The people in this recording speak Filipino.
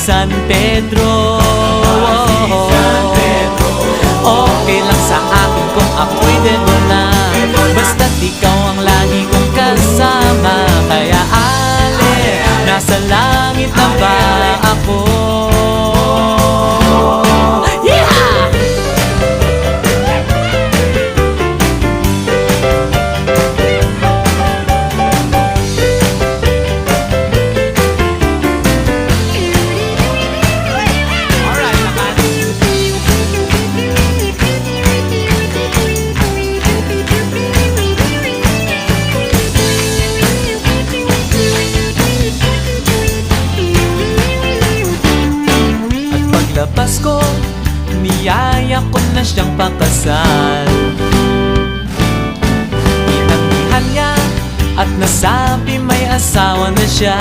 San Pedro. Okay lang sa akin kung ako'y dedo na, basta't ikaw ang lagi kong kasama. Kaya ale, nasa langit na ba ako? Paglabas ko, niyaya ko na siyang pakasal. Inanggihan niya at nasabi may asawa na siya.